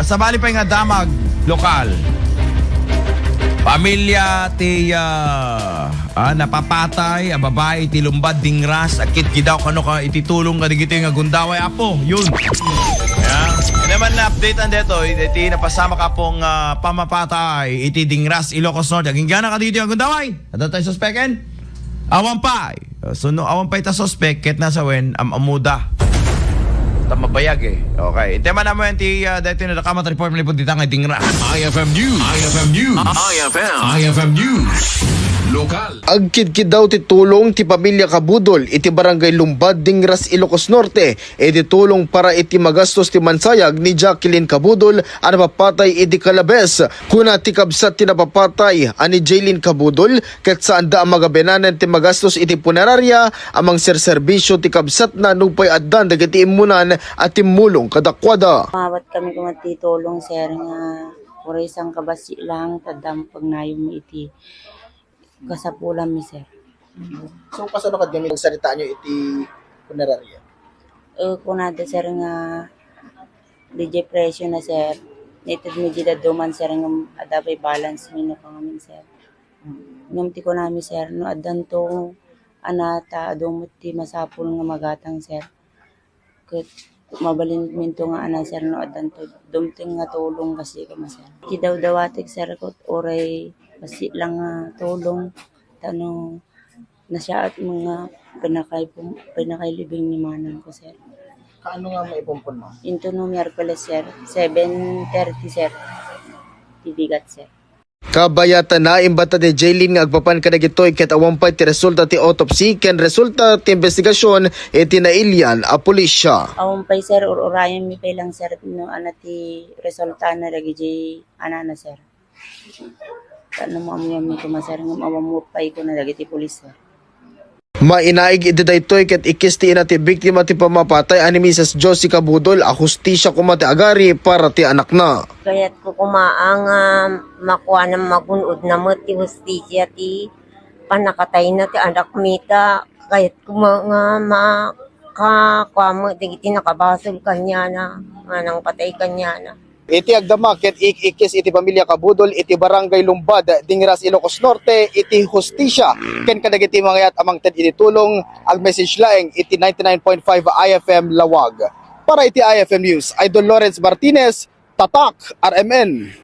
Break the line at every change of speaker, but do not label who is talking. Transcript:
sa bali pa nga damag lokal. Pamilya ti napapatay a babae ti lumbad dingras akit gidaw kano ka ititulong ka digiti nga gundaway apo yun. Yeah. Naman na update an deto iti napasama ka pong pamapatay iti dingras Ilocos Norte. Aging gana ka dito ang gundaway. Ato tayo suspeken? Awan pa. So no awan pa ita suspek ket nasa wen amuda. Mabayag eh. Okay. Tema naman ti dito na nakamat report malipod dito nga dingras.
IFM News. IFM News. IFM News. Lokal.
Agkid-kid daw ti tulong ti pamilya Kabudol iti barangay Lumbad Dingras Ilocos Norte iti tulong para iti magastos ti mansayag ni Jacqueline Kabudol ang napapatay iti Calabes. Kuna ti kabsat ti napapatay ani Jaylin Kabudol ket saan da ang magabenanan ti magastos iti punerarya amang serserbisyo ti kabsat na nupay addan dagiti imunan at timulong kadakwada.
Mawat kami kumatitulong sir nga pura isang kabasi lang tadam pag nayo mo iti kasapulan mi sir.
So kasano kad gamit salita nyo iti punerarya?
Kunada sir nga DJ presyo na sir. Nated mi jida duman sir nga adapay balance mi na pangamin sir. Ngumti ko nami sir no addan to anata adumot ti masapul nga magatang sir. Ket mabalin minto nga ana sir no addan to dumting nga tulong kasi kama sir. Ti daw dawatik sir kot oray kasi lang nga tulong tano na siya at mga pinakailibing ni manang ko sir.
Kaano nga maipumpon mo?
Into no Miyerkules sir, 7:30 sir. Tibigat sir.
Kabayatan na imbata ni Jaylin nga agpapan kadagitoy ket awampay ti resulta ti autopsy ken resulta ti investigasyon iti nailyan a pulisya.
Awon pay sir urayan mi pay lang sir no ana ti resulta na dagiti anana sir. Tano mo mi ko masar ngam awam pay ko na dagiti pulis sir.
Mainaig iti daytoy ket ikis ti ina ti biktima ti pamapatay ani Mrs. Josie Kabudol a hustisya kumati agari para ti anak na.
Kaya't ko kumaang makuha ng magunod na mo ti hustisya ti panakatay na ti anak mita. Kaya't ko mga makakuha mo ti nakabasol kanya na nang patay kanya na.
Iti agdama ket ikis iti pamilya Kabudol iti barangay Lumbad Dingras Ilocos Norte iti hustisya ken kadagiti mangayat amang ted iti tulong ag message laeng iti 99.5 IFM Lawag. Para iti IFM News, Idol Lawrence Martinez, Tatak RMN.